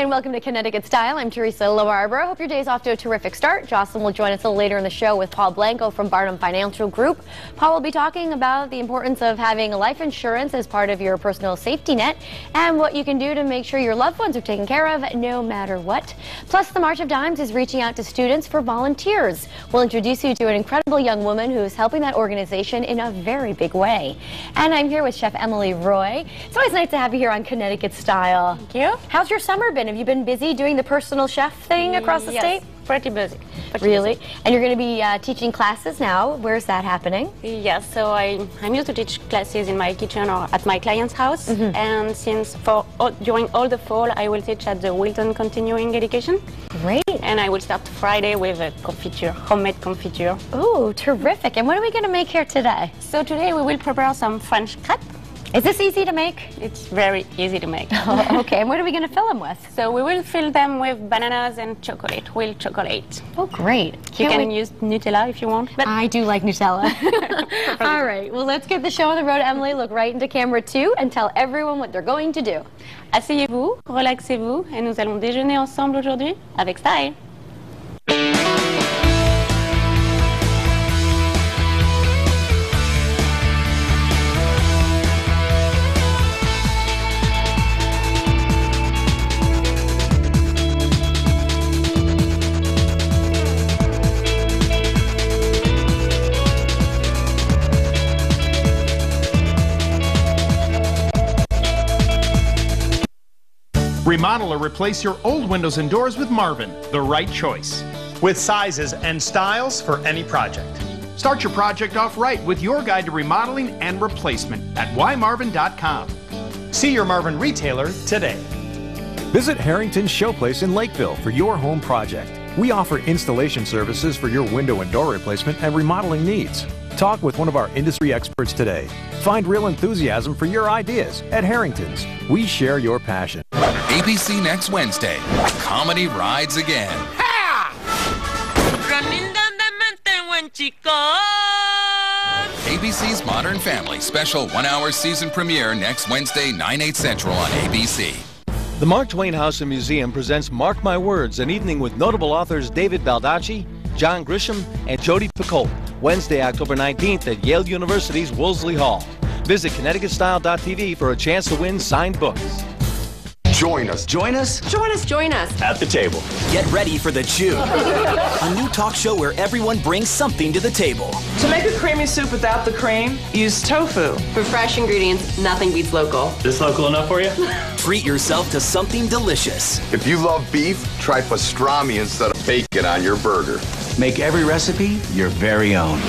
And welcome to Connecticut Style. I'm Teresa LaBarbera. Hope your day's off to a terrific start. Jocelyn will join us a little later in the show with Paul Blanco from Barnum Financial Group. Paul will be talking about the importance of having life insurance as part of your personal safety net and what you can do to make sure your loved ones are taken care of no matter what. Plus, the March of Dimes is reaching out to students for volunteers. We'll introduce you to an incredible young woman who is helping that organization in a very big way. And I'm here with Chef Emily Roy. It's always nice to have you here on Connecticut Style. Thank you. How's your summer been? Have you been busy doing the personal chef thing across the state? Pretty busy. Really? And you're going to be teaching classes now. Where's that happening? Yes, so I'm used to teach classes in my kitchen or at my client's house. And since during all the fall, I will teach at the Wilton Continuing Education. Great. And I will start Friday with a confiture, homemade confiture. Oh, terrific. And what are we going to make here today? So today we will prepare some French crêpes. Is this easy to make? It's very easy to make. Oh, okay, and what are we going to fill them with? So we will fill them with bananas and chocolate, real chocolate. Oh, great. You can use Nutella if you want. But I do like Nutella. All right, well, let's get the show on the road, Emily. Look right into camera 2 and tell everyone what they're going to do. Asseyez-vous, relaxez-vous, et nous allons déjeuner ensemble aujourd'hui avec style. Remodel or replace your old windows and doors with Marvin, the right choice. With sizes and styles for any project. Start your project off right with your guide to remodeling and replacement at ymarvin.com. See your Marvin retailer today. Visit Harrington's Showplace in Lakeville for your home project. We offer installation services for your window and door replacement and remodeling needs. Talk with one of our industry experts today. Find real enthusiasm for your ideas at Harrington's. We share your passion. ABC next Wednesday. Comedy rides again. ABC's Modern Family special 1-hour season premiere next Wednesday, 9/8 Central on ABC. The Mark Twain House and Museum presents Mark My Words, an evening with notable authors David Baldacci, John Grisham, and Jodi Picoult. Wednesday, October 19th at Yale University's Wolseley Hall. Visit ConnecticutStyle.tv for a chance to win signed books. Join us. Join us? Join us, join us. At the table. Get ready for The Chew, a new talk show where everyone brings something to the table. To make a creamy soup without the cream, use tofu. For fresh ingredients, nothing beats local. This local enough for you? Treat yourself to something delicious. If you love beef, try pastrami instead of bacon on your burger. Make every recipe your very own.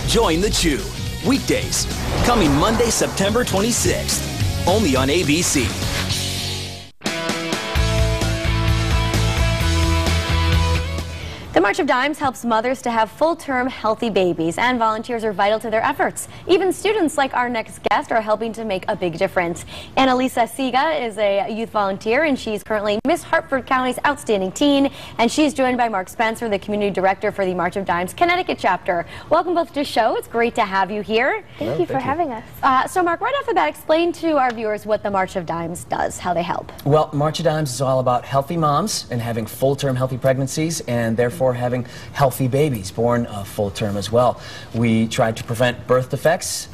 Join The Chew. Weekdays. Coming Monday, September 26th. Only on ABC. The March of Dimes helps mothers to have full-term healthy babies, and volunteers are vital to their efforts. Even students like our next guest are helping to make a big difference. Annalisa Siga is a youth volunteer, and she's currently Miss Hartford County's Outstanding Teen, and she's joined by Mark Spencer, the Community Director for the March of Dimes Connecticut chapter. Welcome both to the show. It's great to have you here. Thank you for having us. So Mark, right off the bat, explain to our viewers what the March of Dimes does, how they help. Well, March of Dimes is all about healthy moms and having full-term healthy pregnancies, and therefore having healthy babies born full term as well. We try to prevent birth defects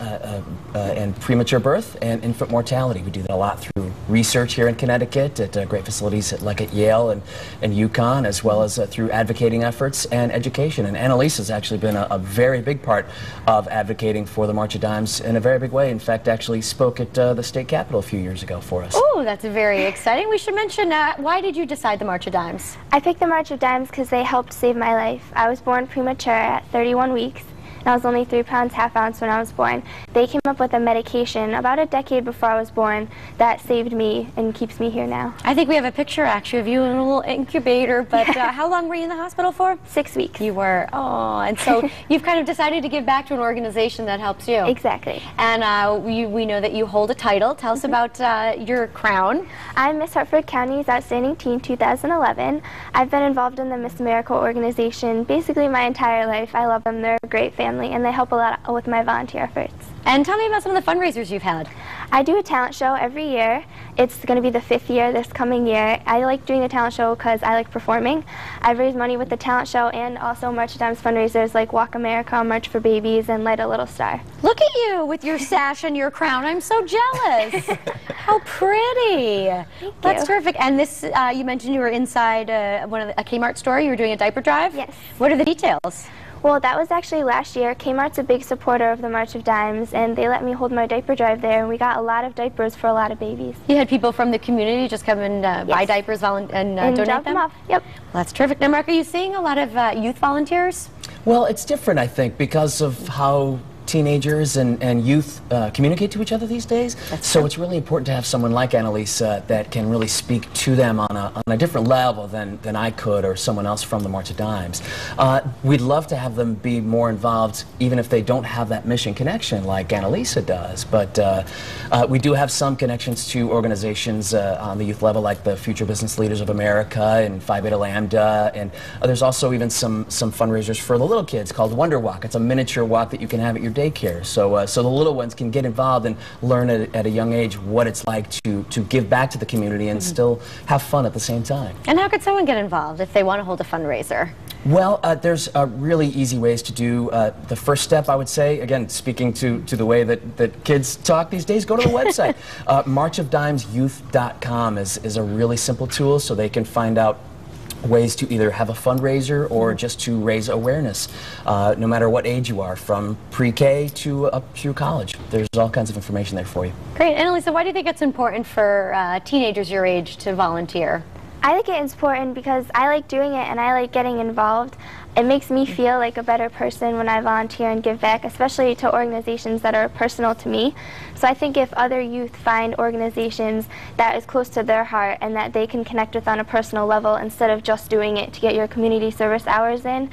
and premature birth and infant mortality. We do that a lot through research here in Connecticut at great facilities like at Yale and UConn, as well as through advocating efforts and education. And Annalisa has actually been a very big part of advocating for the March of Dimes in a very big way. In fact, actually spoke at the state capitol a few years ago for us. Oh, that's very exciting. We should mention, why did you decide the March of Dimes? I picked the March of Dimes because they helped save my life. I was born premature at 31 weeks, and I was only 3 pounds, ½ ounce when I was born. They came up with a medication about a decade before I was born that saved me and keeps me here now. I think we have a picture actually of you in a little incubator, but how long were you in the hospital for? 6 weeks. You were, oh, and so you've kind of decided to give back to an organization that helps you. Exactly. And we know that you hold a title. Tell us about your crown. I'm Miss Hartford County's Outstanding Teen 2011. I've been involved in the Miss America organization basically my entire life. I love them. They're a great family. friendly, and they help a lot with my volunteer efforts. And tell me about some of the fundraisers you've had. I do a talent show every year. It's going to be the 5th year this coming year. I like doing the talent show because I like performing. I've raised money with the talent show and also March of Dimes fundraisers like Walk America, March for Babies, and Light a Little Star. Look at you with your sash and your crown. I'm so jealous. How pretty. That's terrific. And this, you mentioned you were inside a Kmart store. You were doing a diaper drive? Yes. What are the details? Well, that was actually last year. Kmart's a big supporter of the March of Dimes, and they let me hold my diaper drive there, and we got a lot of diapers for a lot of babies. You had people from the community just come and buy diapers and donate drop them off. Yep. Well, that's terrific. Now, Mark, are you seeing a lot of youth volunteers? Well, it's different, I think, because of how teenagers and youth communicate to each other these days. So it's really important to have someone like Annalisa that can really speak to them on a different level than I could or someone else from the March of Dimes. We'd love to have them be more involved even if they don't have that mission connection like Annalisa does. But we do have some connections to organizations on the youth level like the Future Business Leaders of America and Phi Beta Lambda, and there's also even some fundraisers for the little kids called Wonder Walk. It's a miniature walk that you can have at your daycare, so the little ones can get involved and learn at a young age what it's like to give back to the community and still have fun at the same time. And how could someone get involved if they want to hold a fundraiser? Well, there's really easy ways to do. The first step, I would say, again, speaking to the way that kids talk these days, go to the website. marchofdimesyouth.com is a really simple tool so they can find out ways to either have a fundraiser or just to raise awareness, no matter what age you are, from pre-K to up through college. There's all kinds of information there for you. Great. Annalisa, why do you think it's important for teenagers your age to volunteer? I think it's important because I like doing it and I like getting involved. It makes me feel like a better person when I volunteer and give back, especially to organizations that are personal to me. So I think if other youth find organizations that is close to their heart and that they can connect with on a personal level instead of just doing it to get your community service hours in,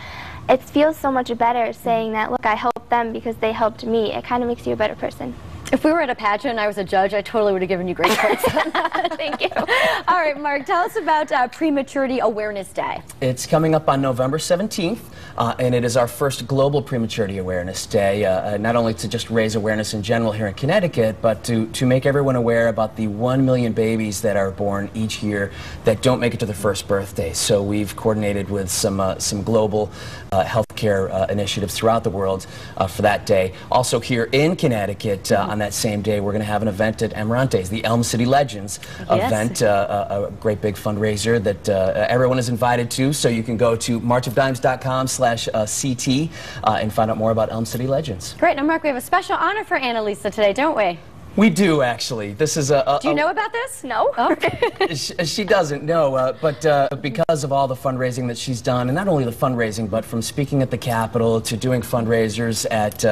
it feels so much better saying that, look, I helped them because they helped me. It kind of makes you a better person. If we were at a pageant and I was a judge, I totally would have given you great points on that. Thank you. All right, Mark, tell us about Prematurity Awareness Day. It's coming up on November 17th, and it is our first global Prematurity Awareness Day, not only to just raise awareness in general here in Connecticut, but to make everyone aware about the 1 million babies that are born each year that don't make it to their first birthday. So we've coordinated with some global healthcare initiatives throughout the world for that day. Also here in Connecticut, on that same day, we're going to have an event at Amarante's, the Elm City Legends event, a great big fundraiser that everyone is invited to. So you can go to marchofdimes.com/CT and find out more about Elm City Legends. Great. Now, Mark, we have a special honor for Annalisa today, don't we? We do, actually. This is a Do you know about this? No. Okay. She doesn't know, but because of all the fundraising that she's done, and not only the fundraising, but from speaking at the Capitol to doing fundraisers at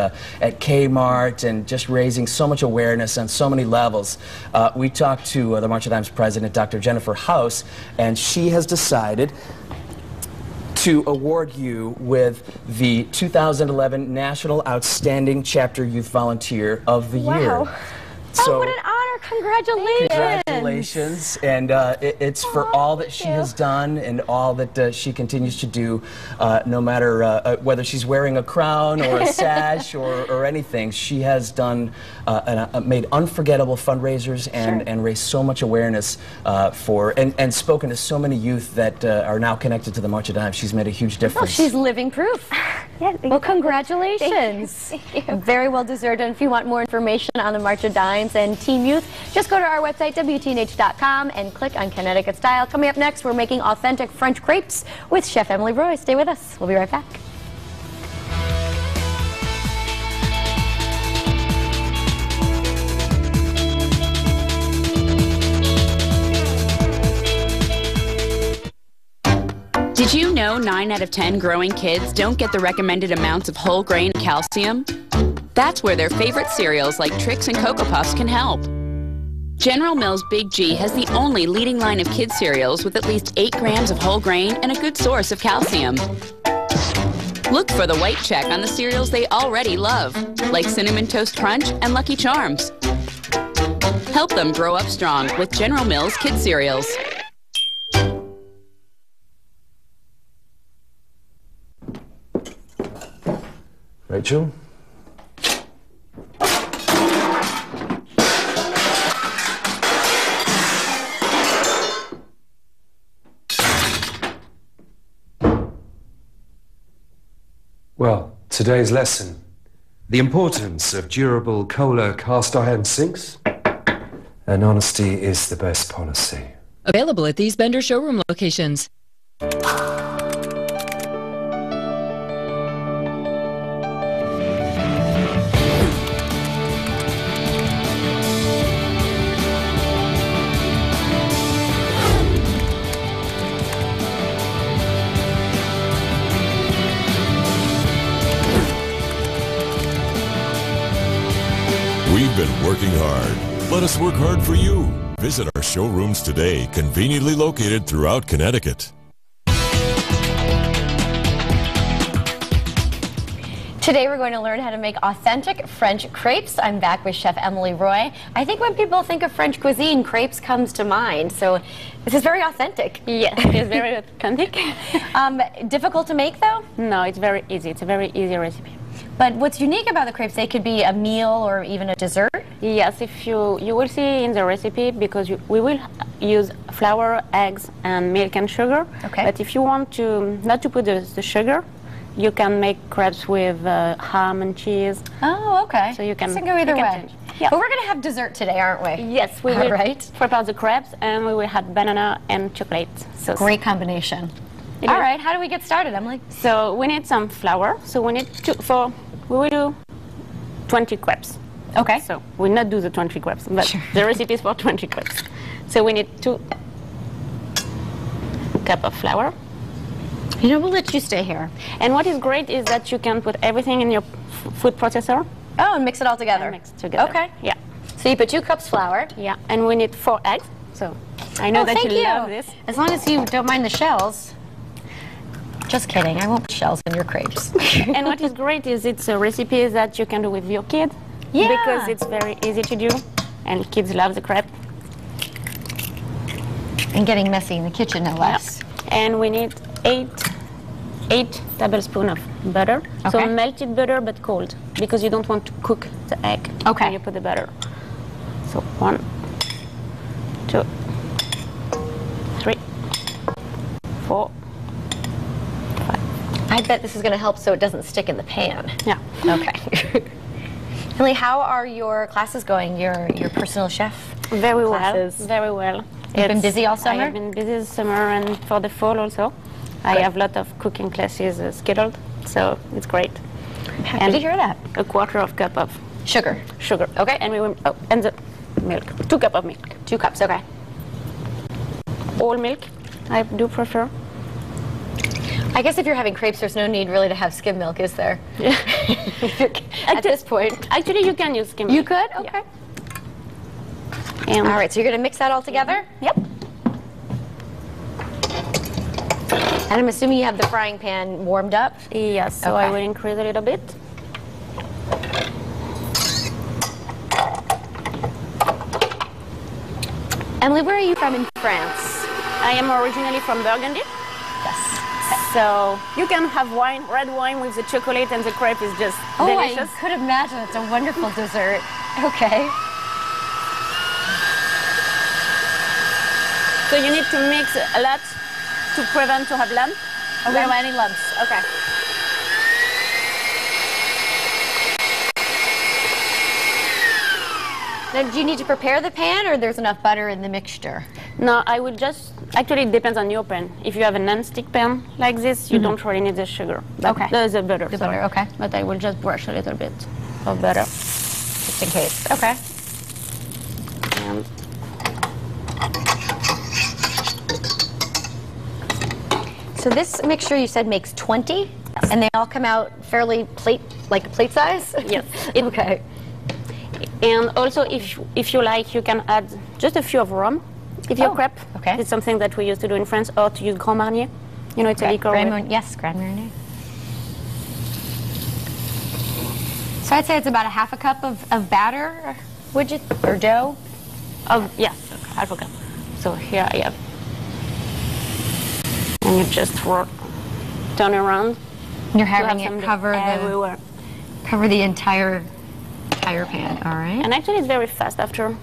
Kmart and just raising so much awareness on so many levels, we talked to the March of Dimes president, Dr. Jennifer House, and she has decided to award you with the 2011 National Outstanding Chapter Youth Volunteer of the Year. So, what an honor. Congratulations. Congratulations. And it's for all that she has done and all that she continues to do, no matter whether she's wearing a crown or a sash or anything. She has done, made unforgettable fundraisers and raised so much awareness and spoken to so many youth that are now connected to the March of Dimes. She's made a huge difference. Well, she's living proof. Well, congratulations. Thank you. Very well deserved. And if you want more information on the March of Dimes and Team Youth, just go to our website, WTNH.com, and click on Connecticut Style. Coming up next, we're making authentic French crepes with Chef Emily Roy. Stay with us. We'll be right back. Did you know 9 out of 10 growing kids don't get the recommended amounts of whole grain calcium? That's where their favorite cereals like Trix and Cocoa Puffs can help. General Mills Big G has the only leading line of kids cereals with at least 8 grams of whole grain and a good source of calcium. Look for the white check on the cereals they already love, like Cinnamon Toast Crunch and Lucky Charms. Help them grow up strong with General Mills Kids cereals. Ready Rachel. Well, today's lesson. The importance of durable Kohler cast iron sinks. And honesty is the best policy. Available at these Bender showroom locations. We've been working hard. Let us work hard for you. Visit our showrooms today, conveniently located throughout Connecticut. Today we're going to learn how to make authentic French crepes. I'm back with Chef Emily Roy. I think when people think of French cuisine, crepes comes to mind. So this is very authentic. Yes, it is very authentic. Difficult to make though? No, it's very easy. It's a very easy recipe. But what's unique about the crepes, they could be a meal or even a dessert? Yes, if you will see in the recipe, because we will use flour, eggs, and milk and sugar. Okay. But if you want to not to put the sugar, you can make crepes with ham and cheese. Oh, okay. So you can go either way. Yeah. But we're going to have dessert today, aren't we? Yes, we will right. prepare the crepes, and we will have banana and chocolate. So great combination. All right, how do we get started, Emily? So we need some flour. So we need we will do 20 crepes. Okay. So we'll not do the 20 crepes, but sure. The recipe is for 20 crepes. So we need 2 cups of flour. You know, we'll let you stay here. And what is great is that you can put everything in your food processor. Oh, and mix it all together. And mix it together. Okay. Yeah. So you put 2 cups flour. Yeah. And we need 4 eggs. So I know that thank you love this. As long as you don't mind the shells. Just kidding, I won't put shells in your crepes. And what is great is it's a recipe that you can do with your kid. Yeah. Because it's very easy to do, and kids love the crepe. And getting messy in the kitchen, no less. Yeah. And we need 8 tablespoons of butter. Okay. So melted butter, but cold, because you don't want to cook the egg when you put the butter. So 1, 2, 3, 4. I bet this is going to help so it doesn't stick in the pan. Yeah. Okay. Emily, how are your classes going, your personal chef Very classes? well. Very well. You've been busy all summer? I have been busy this summer, and for the fall also. I have a lot of cooking classes scheduled, so it's great. I'm happy to hear that. A 1/4 cup of sugar. Okay. And we will, and the milk. 2 cups of milk. 2 cups, okay. All milk, I do prefer. I guess if you're having crepes, there's no need really to have skim milk, is there? Yeah. At this point. Actually, you can use skim milk. You could? Okay. Yeah. All right, so you're going to mix that all together? Yep. And I'm assuming you have the frying pan warmed up? Yes, so I will increase a little bit. Emily, where are you from in France? I am originally from Burgundy. Yes. So you can have wine, red wine with the chocolate, and the crepe is just delicious. I could imagine. It's a wonderful dessert. Okay. So you need to mix a lot to prevent to have lumps. Oh, we don't want any lumps. Okay. Now, do you need to prepare the pan, or there's enough butter in the mixture? No, I would just, actually it depends on your pan. If you have a non-stick pan like this, you don't really need the sugar. Okay. There's the butter. The butter, okay. But I will just brush a little bit of butter. Just in case. Okay. And so this mixture you said makes 20, and they all come out fairly plate size? Yes. Okay. And also, if you like, you can add just a few of rum. If your crepe, it's something that we used to do in France, or to use Grand Marnier. You know, it's a liquor. Yes, Grand Marnier. So I'd say it's about a half a cup of batter, would you, or dough? Yes, half a cup. So here I have. And you just turn around. You're having it cover everywhere. Cover the entire pan, all right. And actually it's very fast after.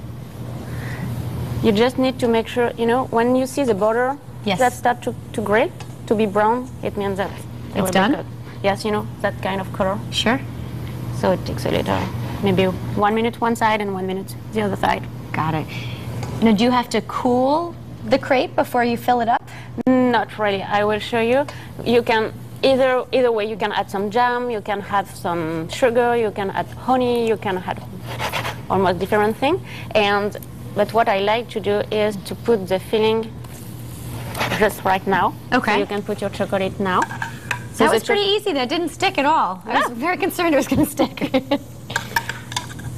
You just need to make sure, you know, when you see the butter that start to grill, to be brown, it means that it's done? Good. Yes, you know, that kind of color. Sure. So it takes a little, maybe 1 minute one side and 1 minute the other side. Got it. Now, do you have to cool the crepe before you fill it up? Not really. I will show you. You can either way. You can add some jam. You can add some sugar. You can add honey. You can add almost different thing. But what I like to do is to put the filling just right now. Okay. So you can put your chocolate now. So that was pretty easy. That didn't stick at all. I was very concerned it was going to stick.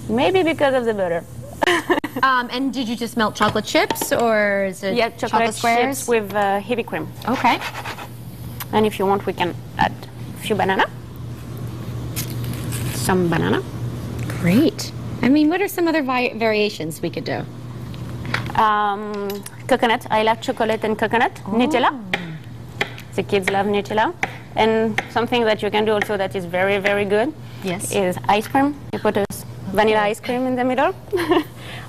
Maybe because of the butter. And did you just melt chocolate chips, or is it chocolate squares? chips with heavy cream. Okay. And if you want, we can add a few banana. Some banana. Great. I mean, what are some other variations we could do? Coconut. I love chocolate and coconut. Nutella. The kids love Nutella. And something that you can do also that is very, very good is ice cream. You put a vanilla ice cream in the middle.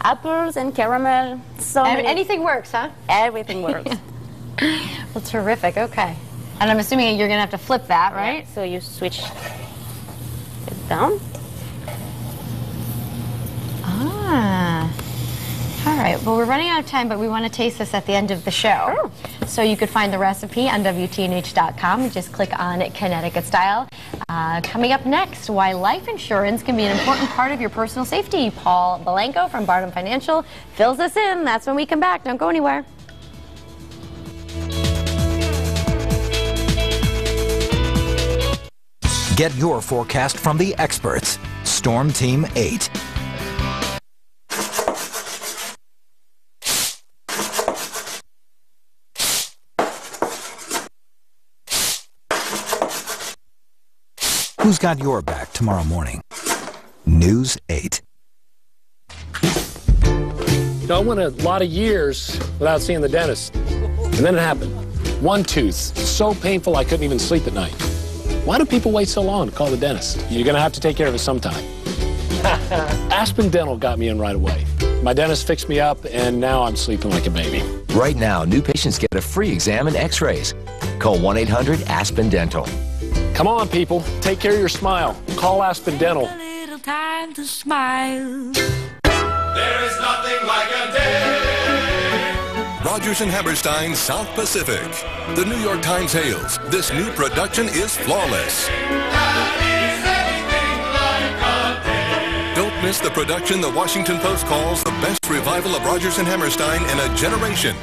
Apples and caramel. Anything works, huh? Everything works. Well, terrific. Okay. And I'm assuming you're going to have to flip that, right? Yeah, so you switch it down. All right. Well, we're running out of time, but we want to taste this at the end of the show. Sure. So you could find the recipe on WTNH.com. Just click on Connecticut Style. Coming up next, why life insurance can be an important part of your personal safety. Paul Blanco from Barnum Financial fills us in. That's when we come back. Don't go anywhere. Get your forecast from the experts. Storm Team 8. Who's got your back tomorrow morning? News 8. I went a lot of years without seeing the dentist. And then it happened. One tooth, so painful I couldn't even sleep at night. Why do people wait so long to call the dentist? You're going to have to take care of it sometime. Aspen Dental got me in right away. My dentist fixed me up, and now I'm sleeping like a baby. Right now, new patients get a free exam and x-rays. Call 1-800-ASPEN-DENTAL. Come on, people. Take care of your smile. Call Aspen Dental. A little time to smile. There is nothing like a day. Rogers and Hammerstein South Pacific. The New York Times hails, this new production is flawless. Don't miss the production the Washington Post calls the best revival of Rogers and Hammerstein in a generation.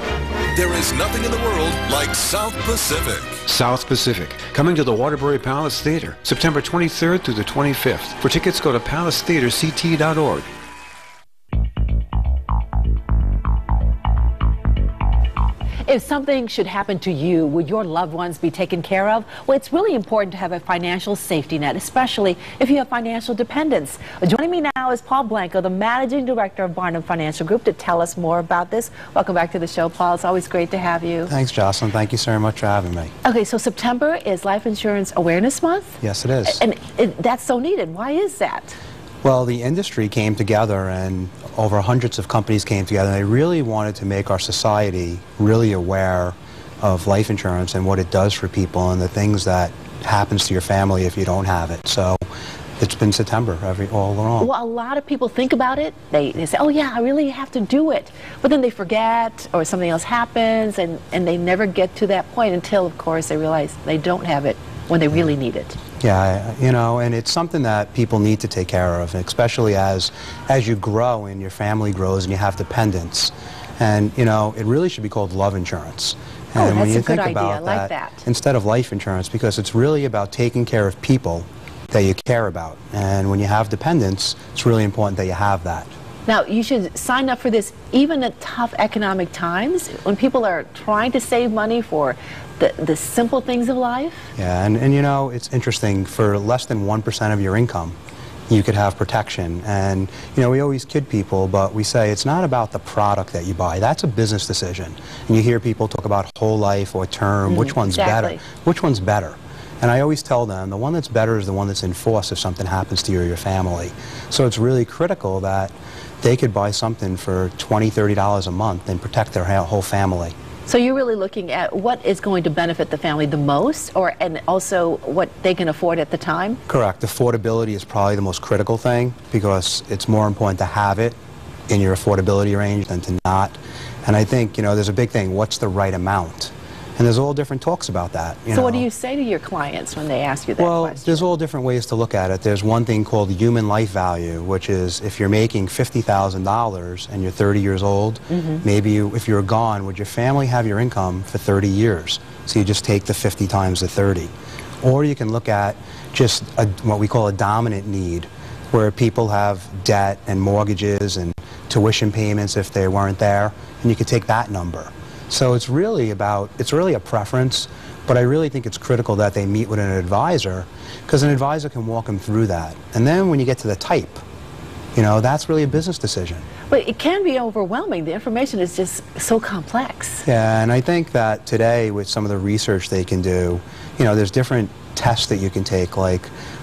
There is nothing in the world like South Pacific. South Pacific, coming to the Waterbury Palace Theater, September 23rd through the 25th. For tickets, go to palacetheaterct.org. If something should happen to you, would your loved ones be taken care of? Well, it's really important to have a financial safety net, especially if you have financial dependents. Joining me now is Paul Blanco, the Managing Director of Barnum Financial Group, to tell us more about this. Welcome back to the show, Paul. It's always great to have you. Thanks, Jocelyn. Thank you so much for having me. Okay, so September is Life Insurance Awareness Month? Yes, it is. And that's so needed. Why is that? Well, the industry came together, and over hundreds of companies came together, and they really wanted to make our society really aware of life insurance and what it does for people and the things that happens to your family if you don't have it. So it's been September all along. Well, a lot of people think about it. They say, oh yeah, I really have to do it. But then they forget, or something else happens, and they never get to that point until, of course, they realize they don't have it when they really need it. Yeah, you know, and it's something that people need to take care of, especially as you grow and your family grows and you have dependents. And, you know, it really should be called love insurance. And when you think about that, instead of life insurance, because it's really about taking care of people that you care about. And when you have dependents, it's really important that you have that. Now, you should sign up for this even at tough economic times, when people are trying to save money for the simple things of life. Yeah, and you know, it's interesting, for less than 1% of your income, you could have protection. And, you know, we always kid people, but we say it's not about the product that you buy. That's a business decision. And you hear people talk about whole life or term, which one's better? Which one's better? And I always tell them the one that's better is the one that's in force if something happens to you or your family. So it's really critical that they could buy something for $20, $30 a month and protect their whole family. So you're really looking at what is going to benefit the family the most, and also what they can afford at the time? Correct. Affordability is probably the most critical thing because it's more important to have it in your affordability range than to not. And I think, there's a big thing, what's the right amount? And there's all different talks about that. So what do you say to your clients when they ask you that question? There's all different ways to look at it. There's one thing called human life value, which is if you're making $50,000 and you're 30 years old, maybe if you're gone, would your family have your income for 30 years? So you just take the 50 times the 30. Or you can look at just what we call a dominant need, where people have debt and mortgages and tuition payments if they weren't there, and you could take that number. So it's really a preference, but I really think it's critical that they meet with an advisor, because an advisor can walk them through that. And then when you get to the type, that's really a business decision. But it can be overwhelming. The information is just so complex. Yeah, and I think that today with some of the research they can do, there's different tests that you can take, like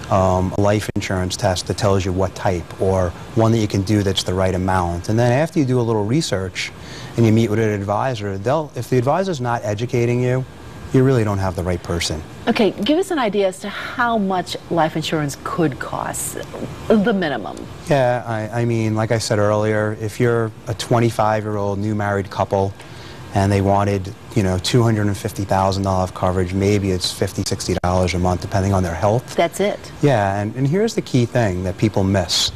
a life insurance test that tells you what type, or one that you can do that's the right amount. And then after you do a little research and you meet with an advisor, if the advisor's not educating you, you really don't have the right person. Okay, give us an idea as to how much life insurance could cost, the minimum. Yeah, I mean, like I said earlier, if you're a 25-year-old new married couple and they wanted, $250,000 of coverage, maybe it's $50, $60 a month, depending on their health. That's it. Yeah, and here's the key thing that people miss.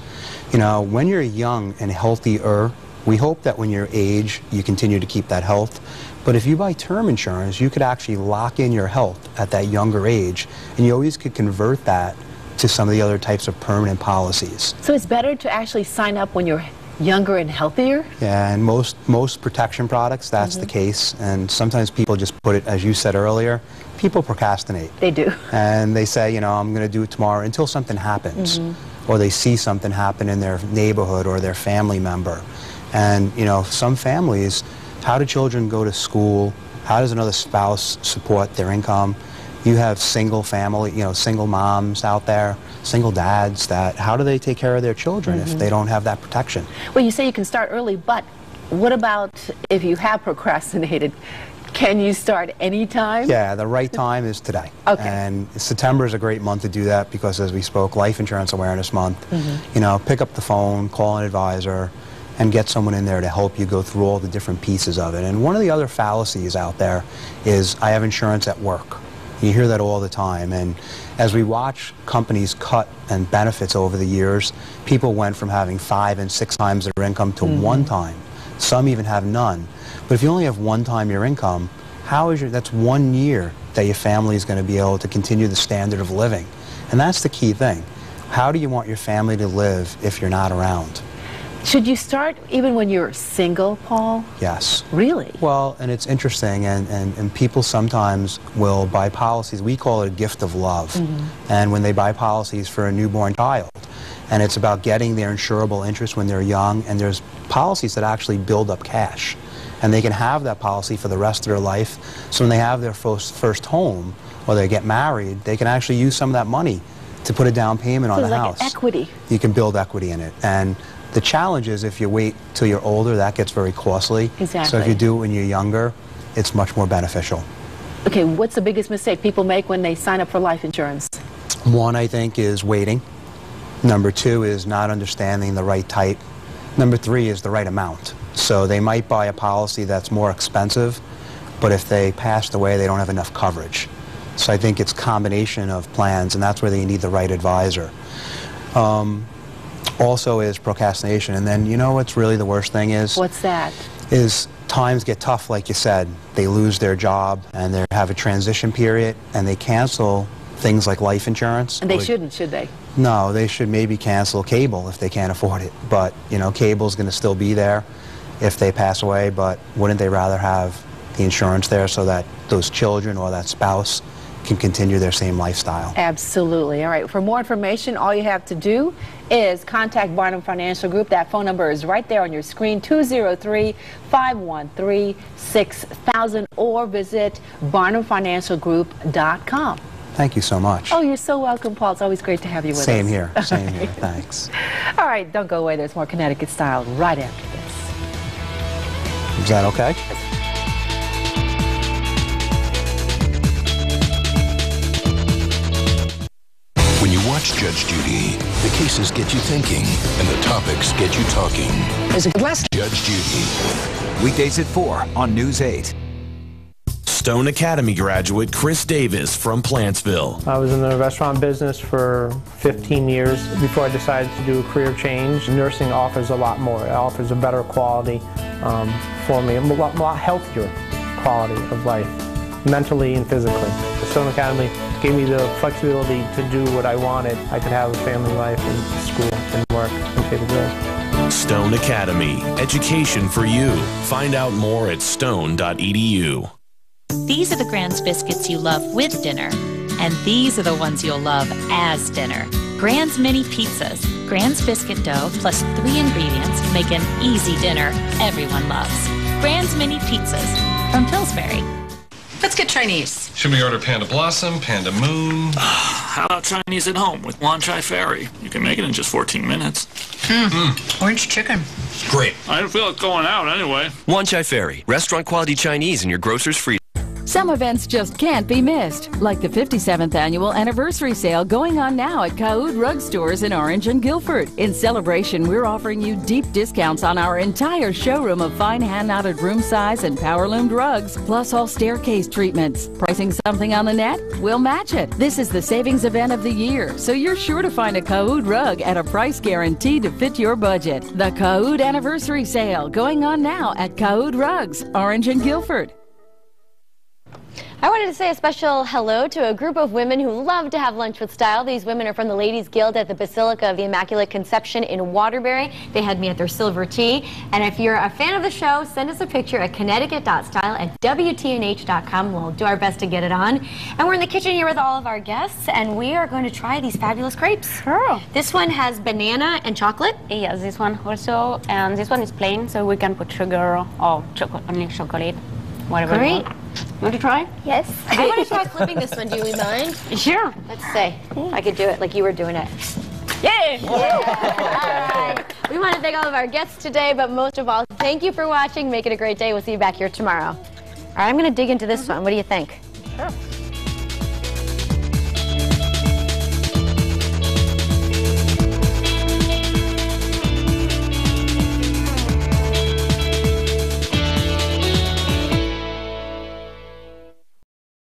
When you're young and healthier, we hope that when you're age, you continue to keep that health. But if you buy term insurance, you could actually lock in your health at that younger age, and you always could convert that to some of the other types of permanent policies. So it's better to actually sign up when you're younger and healthier? Yeah, and most protection products, that's the case. And sometimes people just put it, as you said earlier, people procrastinate. They do. And they say, I'm going to do it tomorrow until something happens. Or they see something happen in their neighborhood or their family member. And, some families, how do children go to school? How does another spouse support their income? You have single family, single moms out there, single dads, how do they take care of their children if they don't have that protection? Well, you say you can start early, but what about if you have procrastinated? Can you start any time? Yeah, the right time is today. Okay. And September is a great month to do that because, as we spoke, Life Insurance Awareness Month. Pick up the phone, call an advisor, and get someone in there to help you go through all the different pieces of it. And one of the other fallacies out there is, I have insurance at work. You hear that all the time. And as we watch companies cut and benefits over the years, people went from having 5 and 6 times their income to 1 time. Some even have none. But if you only have 1 time your income, that's 1 year that your family is going to be able to continue the standard of living. And that's the key thing. How do you want your family to live if you're not around? Should you start even when you're single, Paul? Yes. Really? Well, and it's interesting, and people sometimes will buy policies. We call it a gift of love. And when they buy policies for a newborn child, and it's about getting their insurable interest when they're young, and there's policies that actually build up cash. And they can have that policy for the rest of their life. So when they have their first home, or they get married, they can actually use some of that money to put a down payment on the house. Like equity. You can build equity in it. And the challenge is if you wait till you're older, that gets very costly. Exactly. So if you do it when you're younger, it's much more beneficial. Okay, what's the biggest mistake people make when they sign up for life insurance? One, I think, is waiting. Number 2 is not understanding the right type. Number 3 is the right amount. So they might buy a policy that's more expensive, but if they passed away, they don't have enough coverage. So I think it's a combination of plans, and that's where they need the right advisor. Also is procrastination. And then, what's really the worst thing is? What's that? Is times get tough, like you said. They lose their job, and they have a transition period, and they cancel things like life insurance. And they shouldn't, should they? No, they should maybe cancel cable if they can't afford it. But, cable's going to still be there if they pass away, but wouldn't they rather have the insurance there so that those children or that spouse can continue their same lifestyle? Absolutely. All right. For more information, all you have to do is contact Barnum Financial Group. That phone number is right there on your screen, 203-513-6000, or visit barnumfinancialgroup.com. Thank you so much. Oh, you're so welcome, Paul. It's always great to have you with us. Same here. Same here. Thanks. All right, don't go away. There's more Connecticut Style right after this. Is that okay? When you watch Judge Judy, the cases get you thinking, and the topics get you talking. Is it less? Judge Judy. Weekdays at 4 on News 8. Stone Academy graduate Chris Davis from Plantsville. I was in the restaurant business for 15 years before I decided to do a career change. Nursing offers a lot more. It offers a better quality for me, a lot healthier quality of life, mentally and physically. The Stone Academy gave me the flexibility to do what I wanted. I could have a family life and school and work and pay the bills. Stone Academy, education for you. Find out more at stone.edu. These are the Grand's biscuits you love with dinner, and these are the ones you'll love as dinner. Grand's Mini Pizzas. Grand's biscuit dough plus 3 ingredients make an easy dinner everyone loves. Grand's Mini Pizzas from Pillsbury. Let's get Chinese. Should we order Panda Blossom, Panda Moon? How about Chinese at home with Wanchai Ferry? You can make it in just 14 minutes. Orange chicken. Great. I didn't feel like going out anyway. Wanchai Ferry, restaurant quality Chinese in your grocer's freezer. Some events just can't be missed, like the 57th annual anniversary sale going on now at Kaoud Rug Stores in Orange and Guilford. In celebration, we're offering you deep discounts on our entire showroom of fine hand-knotted room size and power-loomed rugs, plus all staircase treatments. Pricing something on the net? We'll match it. This is the savings event of the year, so you're sure to find a Kaoud rug at a price guaranteed to fit your budget. The Kaoud anniversary sale going on now at Kaoud Rugs, Orange and Guilford. I wanted to say a special hello to a group of women who love to have lunch with style. These women are from the Ladies Guild at the Basilica of the Immaculate Conception in Waterbury. They had me at their silver tea. And if you're a fan of the show, send us a picture at connecticut.style@WTNH.com. We'll do our best to get it on. And we're in the kitchen here with all of our guests, and we are going to try these fabulous crepes. Sure. This one has banana and chocolate. Yes, this one also, and this one is plain, so we can put sugar or only chocolate, whatever Great. you want. You want to try? Yes. I want to try flipping this one. Do you mind? Sure. Let's see. I could do it like you were doing it. Yay! Yeah. All right. We want to thank all of our guests today, but most of all, thank you for watching. Make it a great day. We'll see you back here tomorrow. All right, I'm going to dig into this one. What do you think? Sure.